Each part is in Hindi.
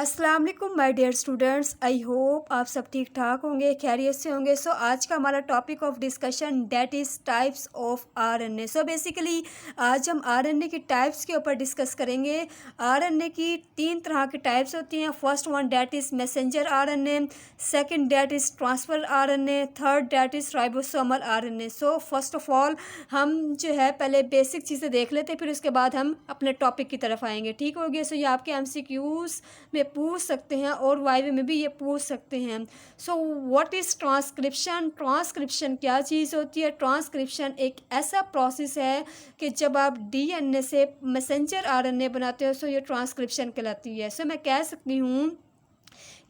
अस्सलाम वालेकुम my dear students. I hope आप सब ठीक ठाक होंगे, खैरियत से होंगे। सो आज का हमारा topic of discussion that is types of RNA. So basically आज हम आरएनए की टाइप्स के ऊपर डिस्कस करेंगे। आरएनए की तीन तरह की टाइप्स होती हैं। First one that is messenger RNA, second that is transfer RNA, third that is ribosomal RNA. So first of all हम जो है पहले बेसिक चीज़ें देख लेते हैं, फिर उसके बाद हम अपने टॉपिक की तरफ आएंगे। ठीक हो गया। सो ये आपके एमसीक्यूज़ में पूछ सकते हैं और वाइवे में भी ये पूछ सकते हैं। So what is transcription? Transcription क्या चीज़ होती है? ट्रांसक्रिप्शन एक ऐसा प्रोसेस है कि जब आप डीएनए से मैसेंजर आरएनए बनाते हो, सो ये ट्रांसक्रिप्शन कहलाती है। सो मैं कह सकती हूँ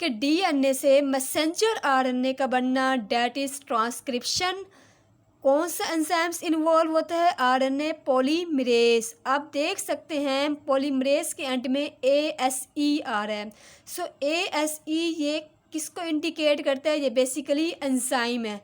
कि डीएनए से मैसेंजर आरएनए का बनना दैट इज़ ट्रांसक्रिप्शन। कौन सा एंजाइम्स इन्वॉल्व होता है? RNA polymerase. आप देख सकते हैं पॉलीमरेज के एंड में ASE आ रहा है। सो ASE ये किसको इंडिकेट करता है? ये बेसिकली एंजाइम है।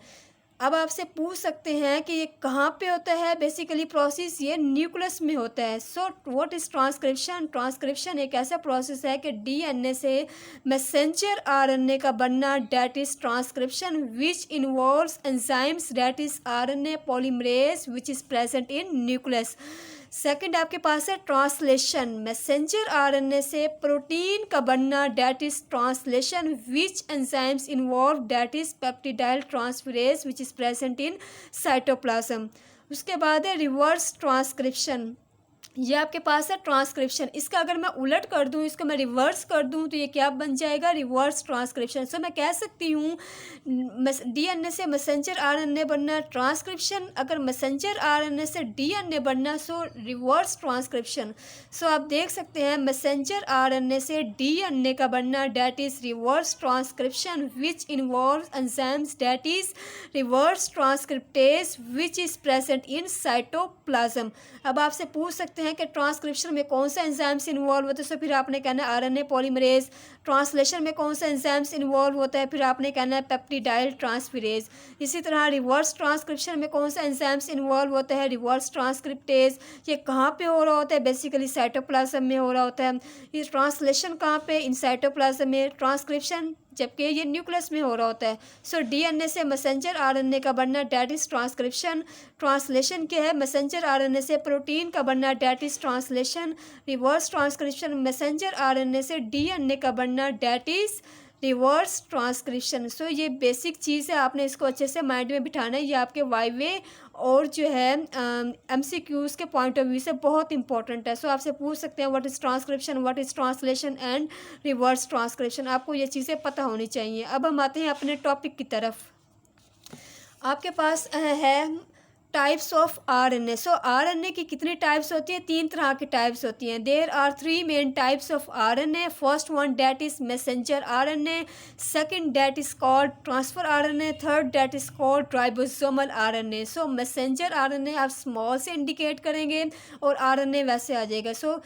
अब आपसे पूछ सकते हैं कि ये कहाँ पे होता है? बेसिकली प्रोसेस ये न्यूक्लियस में होता है। So what is transcription? Transcription एक ऐसा प्रोसेस है कि डीएनए से मैसेंजर आरएनए का बनना that is transcription which involves enzymes that is RNA polymerase which is present in nucleus. Second आपके पास है ट्रांसलेशन। मैसेंजर आरएनए से प्रोटीन का बनना that is translation which enzymes involve that is peptidyl transferase which is present in cytoplasm. उसके बाद है रिवर्स ट्रांसक्रिप्शन। ये आपके पास है ट्रांसक्रिप्शन। इसका अगर मैं उलट कर दूं, इसको मैं रिवर्स कर दूं, तो ये क्या बन जाएगा? Reverse transcription. सो मैं कह सकती हूँ डीएनए से मैसेंजर आरएनए बनना ट्रांसक्रिप्शन, अगर मैसेंजर आरएनए से डीएनए बनना सो रिवर्स ट्रांसक्रिप्शन। सो आप देख सकते हैं मैसेंजर आरएनए से डीएनए का बनना that is reverse transcription which involves enzymes that is reverse transcriptase which is present in cytoplasm. अब आपसे पूछ सकते हैं कि ट्रांसक्रिप्शन में कौन सा एंजाइम्स इन्वॉल्व होता है? सो फिर आपने कहना है आरएनए पॉलीमरेज। ट्रांसलेशन में कौन सा एंजाइम्स इन्वॉल्व होता है? फिर आपने कहना है पेप्टिडाइल ट्रांसफरेज। इसी तरह रिवर्स ट्रांसक्रिप्शन में कौन सा एंजाइम्स इन्वॉल्व होता है? Reverse transcriptase. ये कहाँ पे हो रहा होता है? बेसिकली साइटोप्लाज्म में हो रहा होता है। ये ट्रांसलेशन कहाँ पे? इन साइटोप्लाज्म में। ट्रांसक्रिप्शन जबकि ये न्यूक्लियस में हो रहा होता है। सो डीएनए से मैसेंजर आरएनए का बनना दैट इज़ ट्रांसक्रिप्शन। ट्रांसलेशन क्या है? मैसेंजर आरएनए से प्रोटीन का बनना that is translation. Reverse transcription messenger RNA से डीएनए का बनना दैट इज़ रिवर्स ट्रांसक्रिप्शन। सो ये बेसिक चीज़ है, आपने इसको अच्छे से माइंड में बिठाना है। ये आपके वाइवे और जो है एमसीक्यूज़ के पॉइंट ऑफ व्यू से बहुत इंपॉर्टेंट है। सो आपसे पूछ सकते हैं what is transcription, what is translation and reverse transcription. आपको ये चीज़ें पता होनी चाहिए। अब हम आते हैं अपने टॉपिक की तरफ। आपके पास है types of RNA. So RNA की कितनी टाइप्स होती हैं? तीन तरह की टाइप्स होती हैं। There are three main types of RNA. First one that is messenger RNA, second that is called transfer RNA, third that is called ribosomal RNA. So messenger RNA आप स्मॉल से इंडिकेट करेंगे और आरएनए वैसे आ जाएगा। सो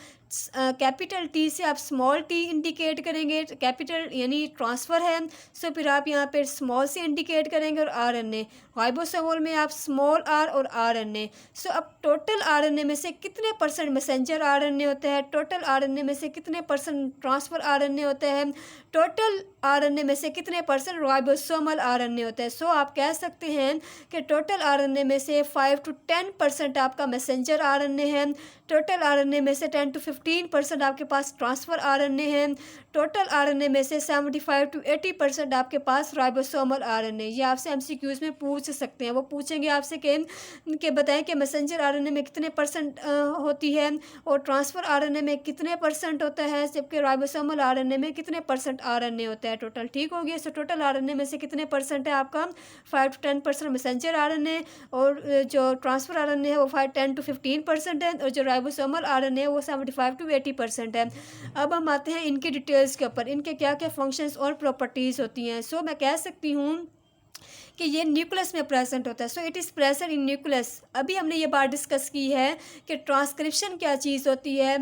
कैपिटल टी से आप स्मॉल टी इंडिकेट करेंगे, कैपिटल यानी ट्रांसफ़र है। सो फिर आप यहाँ पे स्मॉल से इंडिकेट करेंगे और आरएनए। राइबोसोमल में आप स्मॉल आर और आरएनए। सो अब टोटल आरएनए में से कितने परसेंट मैसेंजर आरएनए होते हैं? टोटल आरएनए में से कितने परसेंट ट्रांसफ़र आरएनए होते हैं? टोटल आरएनए में से कितने परसेंट राइबोसोमल आरएनए होते हैं? सो आप कह सकते हैं कि टोटल आरएनए में से 5 to 10% आपका मैसेंजर आरएनए है। टोटल आरएनए में से 10 to 15% आपके पास ट्रांसफ़र आरएनए है। टोटल आरएनए में से 75 to 80% आपके पास राइबोसोमल आरएनए। ये आपसे एमसीक्यूज़ में पूछ सकते हैं। वो पूछेंगे आपसे कि बताएं कि मैसेंजर आरएनए में कितने परसेंट होती है और ट्रांसफ़र आरएनए में कितने परसेंट होता है, जबकि राइबोसोमल आरएनए में कितने परसेंट आरएनए होता है टोटल। ठीक हो गया। सो टोटल आरएनए में से कितने परसेंट है आपका? 5 to 10% मैसेंजर आरएनए, और जो ट्रांसफ़र आरएनए है वो 10 to 15% है, और जो राइबोसोमल आरएनए है वो 75 to 80% है। अब हम आते हैं इनकी डिटेल्स के ऊपर, इनके क्या क्या फंक्शंस और प्रॉपर्टीज़ होती हैं। सो मैं कह सकती हूँ कि ये न्यूक्लियस में प्रेजेंट होता है। So it is present in nucleus. अभी हमने ये बात डिस्कस की है कि ट्रांसक्रिप्शन क्या चीज़ होती है।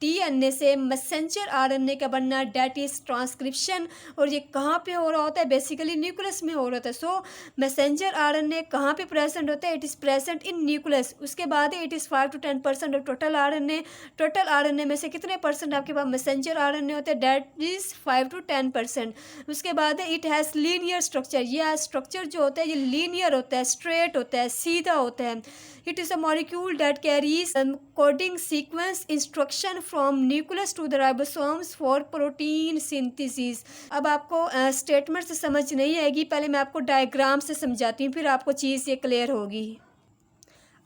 डीएनए से मैसेंजर आरएनए का बनना, डेट इज़ ट्रांसक्रिप्शन। और ये कहाँ पे हो रहा होता है? बेसिकली न्यूक्लियस में हो रहा होता है। सो मैसेंजर आरएनए कहाँ पे प्रेजेंट होता है? It is present in nucleus. उसके बाद it is 5 to 10% of total RNA. Total RNA में से कितने परसेंट आपके पास मैसेंजर आरएनए होते हैं? That is 5 to 10%। उसके बाद इट हैज़ लीनियर स्ट्रक्चर। ये स्ट्रक्चर जो होता है ये लीनियर होता है, स्ट्रेट होता है, सीधा होता है। It is a molecule that carries coding sequence instruction from nucleus to the ribosomes for protein synthesis. अब आपको स्टेटमेंट से समझ नहीं आएगी, पहले मैं आपको डायग्राम से समझाती हूँ, फिर आपको चीज़ ये क्लियर होगी।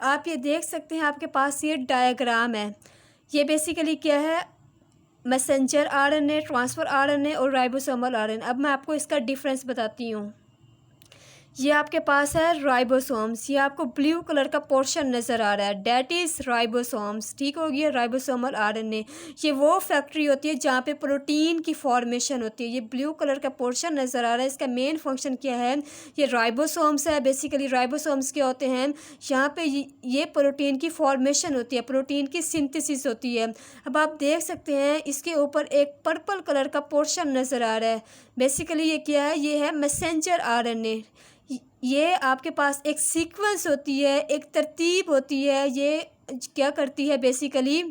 आप ये देख सकते हैं, आपके पास ये डायग्राम है। ये बेसिकली क्या है? मैसेंजर आरएनए, ट्रांसफ़र आरएनए और राइबोसोमल आरएनए। अब मैं आपको इसका डिफरेंस बताती हूँ। ये आपके पास है राइबोसोम्स। ये आपको ब्लू कलर का पोर्शन नज़र आ रहा है, डेट इज़ राइबोसोम्स। ठीक हो गया? राइबोसोमल आरएनए ये वो फैक्ट्री होती है जहाँ पे प्रोटीन की फॉर्मेशन होती है। ये ब्लू कलर का पोर्शन नज़र आ रहा है, इसका मेन फंक्शन क्या है? ये राइबोसोम्स है। बेसिकली राइबोसोम्स क्या होते हैं? यहाँ पे ये प्रोटीन की फॉर्मेशन होती है, प्रोटीन की सिंथेसिस होती है। अब आप देख सकते हैं इसके ऊपर एक पर्पल कलर का पोर्शन नज़र आ रहा है। बेसिकली ये क्या है? ये है मैसेंजर आरएनए। ये आपके पास एक सीक्वेंस होती है, एक तरतीब होती है। ये क्या करती है? बेसिकली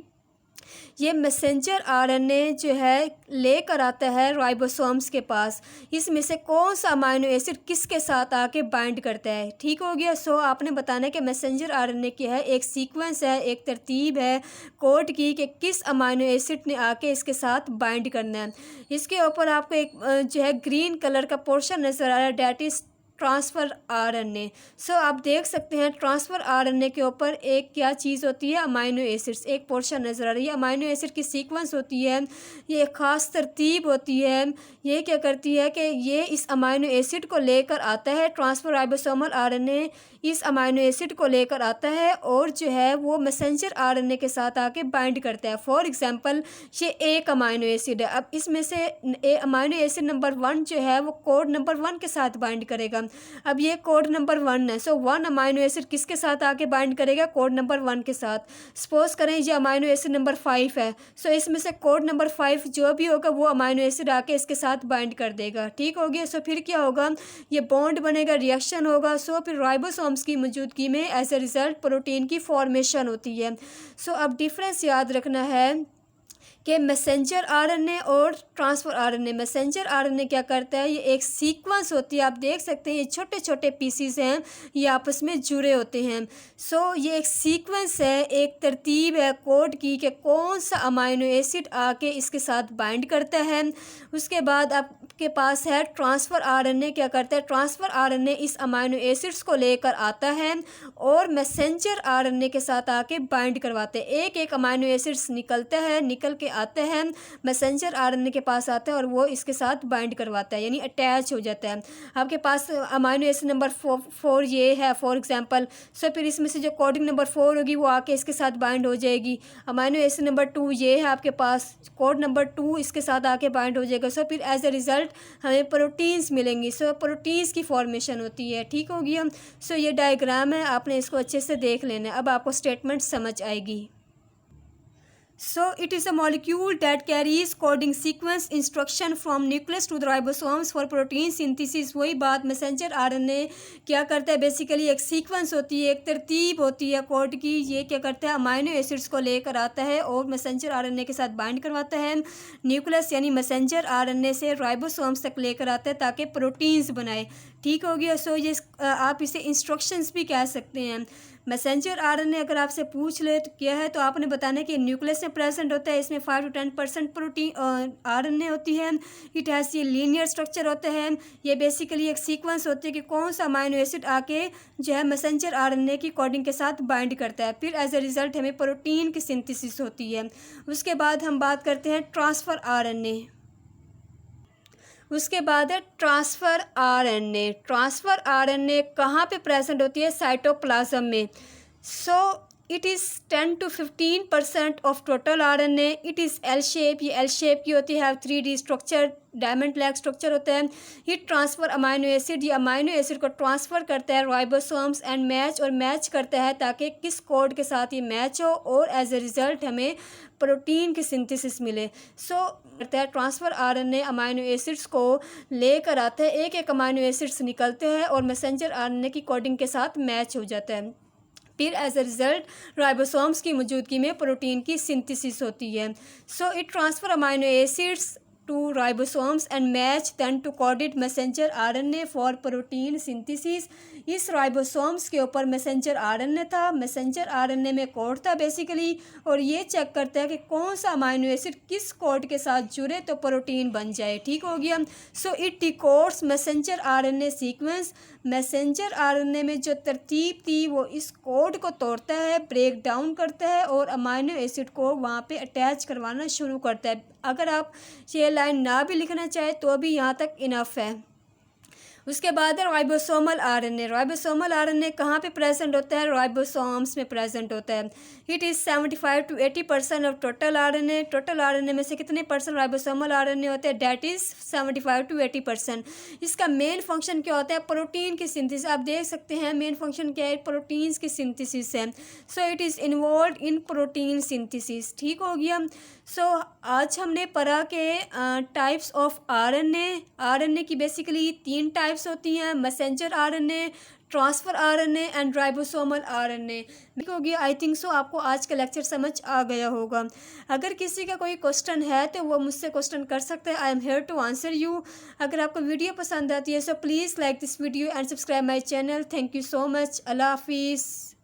ये मैसेंजर आरएनए जो है लेकर आता है राइबोसोम्स के पास। इसमें से कौन सा अमाइनो एसिड किसके साथ आके बाइंड करता है। ठीक हो गया? सो आपने बताना है कि मैसेंजर आरएनए क्या है? एक सीक्वेंस है, एक तरतीब है कोड की कि किस अमाइनो एसिड ने आके इसके साथ बाइंड करना है। इसके ऊपर आपको एक जो है ग्रीन कलर का पोर्शन नज़र आ रहा है, डेट इज़ ट्रांसफ़र आरएनए। सो आप देख सकते हैं ट्रांसफ़र आरएनए के ऊपर एक क्या चीज़ होती है? अमाइनो एसिड्स, एक पोर्शन नज़र आ रही है। अमाइनो एसिड की सीक्वेंस होती है, ये एक ख़ास तरतीब होती है। ये क्या करती है कि ये इस अमाइनो एसिड को लेकर आता है। ट्रांसफ़र राइबोसोमल आरएनए इस अमाइनो एसिड को लेकर आता है और जो है वो मैसेंजर आरएनए के साथ आके बाइंड करता है। फॉर एग्जांपल ये एक अमाइनो एसिड है। अब इसमें से अमाइनो एसिड नंबर 1 जो है वो कोड नंबर 1 के साथ बाइंड करेगा। अब ये कोड नंबर 1 है। सो 1 अमाइनो एसिड किसके साथ आके बाइंड करेगा? कोड नंबर 1 के साथ। सपोज करें ये अमाइनो एसिड नंबर 5 है। सो इसमें से कोड नंबर 5 जो भी होगा वो अमाइनो एसिड आके इसके साथ बाइंड कर देगा। ठीक हो गया? सो फिर क्या होगा? ये बॉन्ड बनेगा, रिएक्शन होगा। सो फिर राइबोसोम्स की मौजूदगी में एज ए रिज़ल्ट प्रोटीन की फॉर्मेशन होती है। सो अब डिफरेंस याद रखना है कि मैसेंजर आरएनए और ट्रांसफ़र आरएनए। मैसेंजर आरएनए क्या करता है? ये एक सीक्वेंस होती है। आप देख सकते हैं ये छोटे छोटे पीसीज हैं, ये आपस में जुड़े होते हैं। सो ये एक सीक्वेंस है, एक तरतीब है कोड की कि कौन सा अमाइनो एसिड आके इसके साथ बाइंड करता है। उसके बाद आपके पास है ट्रांसफ़र आरएनए। क्या करता है? ट्रांसफ़र आरएनए इस अमाइनो एसिड्स को लेकर आता है और मैसेंजर आरएनए के साथ आके बाइंड करवाते हैं। एक एक अमाइनो एसिड्स निकलता है, निकल के आता है, मैसेंजर आरएनए के पास आता है और वो इसके साथ बाइंड करवाता है, यानी अटैच हो जाता है। आपके पास अमाइनो एसिड नंबर 4 ये है फॉर एग्जांपल। सो फिर इसमें से जो कोडिंग नंबर 4 होगी वो आके इसके साथ बाइंड हो जाएगी। अमाइनो एसिड नंबर 2 ये है आपके पास, कोड नंबर 2 इसके साथ आके बाइंड हो जाएगा। सो फिर एज ए रिज़ल्ट हमें प्रोटीन्स मिलेंगी। सो प्रोटीन्स की फॉर्मेशन होती है। ठीक हो गया? सो ये डायग्राम है, आपने इसको अच्छे से देख लेना है। अब आपको स्टेटमेंट समझ आएगी। So it is a molecule that carries coding sequence instruction from nucleus to the ribosomes for protein synthesis। वही बात, मैसेंजर आरएनए क्या करता है? बेसिकली एक सीक्वेंस होती है, एक तरतीब होती है कोड की। ये क्या करता है? अमाइनो एसिड्स को लेकर आता है और मैसेंजर आरएनए के साथ बाइंड करवाता है। न्यूक्लियस यानी मैसेंजर आरएनए से राइबोसोम्स तक लेकर आता है ताकि प्रोटीन्स बनाए। ठीक हो गया? सो ये आप इसे इंस्ट्रक्शंस भी कह सकते हैं। मैसेंजर आरएनए अगर आपसे पूछ ले तो क्या है, तो आपने बताना है कि न्यूक्लियस में प्रेजेंट होता है। इसमें 5 to 10% प्रोटीन आरएनए होती है। इट हैज़ ये लीनियर स्ट्रक्चर होता है। ये बेसिकली एक सीक्वेंस होती है कि कौन सा अमाइनो एसिड आके जो है मैसेंजर आरएनए की कोडिंग के साथ बाइंड करता है। फिर एज ए रिज़ल्ट हमें प्रोटीन की सिंथेसिस होती है। उसके बाद हम बात करते हैं ट्रांसफ़र आरएनए। उसके बाद है ट्रांसफ़र आरएनए। ट्रांसफ़र आरएनए कहाँ पे प्रेजेंट होती है? साइटोप्लाज्म में। So it is 10 to 15% of total RNA। It is L shape, ये एल शेप की होती है, 3D structure, diamond like structure होता है। हिट ट्रांसफ़र अमाइनो एसिड, ये अमाइनो एसिड को ट्रांसफ़र करता है राइबोसोम्स एंड मैच करता है ताकि किस कोड के साथ ये मैच हो और एज ए रिज़ल्ट हमें प्रोटीन की सिंथेसिस मिले। सो करता है ट्रांसफ़र RNA अमाइनो एसिड्स को लेकर आता है, एक एक अमाइनो एसिड्स निकलते हैं और मैसेंजर RNA की कोडिंग के साथ मैच हो जाता है। फिर एज अ रिज़ल्ट राइबोसोम्स की मौजूदगी में प्रोटीन की सिंथेसिस होती है। So it transfer amino acids to ribosomes and match then to coded messenger RNA for protein synthesis। इस राइबोसोम्स के ऊपर मैसेंजर RNA था, मैसेंजर RNA में कोड था बेसिकली, और ये चेक करता है कि कौन सा अमाइनो एसिड किस कोड के साथ जुड़े तो प्रोटीन बन जाए। ठीक हो गया। So it डिकोड्स messenger RNA sequence. Messenger RNA में जो तरतीब थी वो इस कोड को तोड़ता है, ब्रेक डाउन करता है और अमाइनो एसिड को वहाँ पे अटैच करवाना शुरू करता है। अगर आप ये लाइन ना भी लिखना चाहे तो भी यहाँ तक इनफ है। उसके बाद है राइबोसोमल RNA। राइबोसोमल RNA कहाँ पे प्रेजेंट होता है? राइबोसोम्स में प्रेजेंट होता है। It is 75 to 80% of total RNA। Total RNA में से कितने परसेंट राइबोसोमल RNA होते हैं? That is 75 to 80%। इसका मेन फंक्शन क्या होता है? प्रोटीन की सिंथेसिस। आप देख सकते हैं मेन फंक्शन क्या है? प्रोटीन्स की सिंथेसिस है। So it is involve in protein synthesis. ठीक हो गया। सो आज हमने पढ़ा के टाइप्स ऑफ RNA की बेसिकली 3 टाइप्स होती हैं, messenger RNA, transfer RNA and ribosomal RNA। ठीक हो गया। आई थिंक सो आपको आज का लेक्चर समझ आ गया होगा। अगर किसी का कोई क्वेश्चन है तो वो मुझसे क्वेश्चन कर सकते हैं। I am here to answer you. अगर आपको वीडियो पसंद आती है so please like this video and subscribe my channel. Thank you so much. अल्लाह हाफिज़।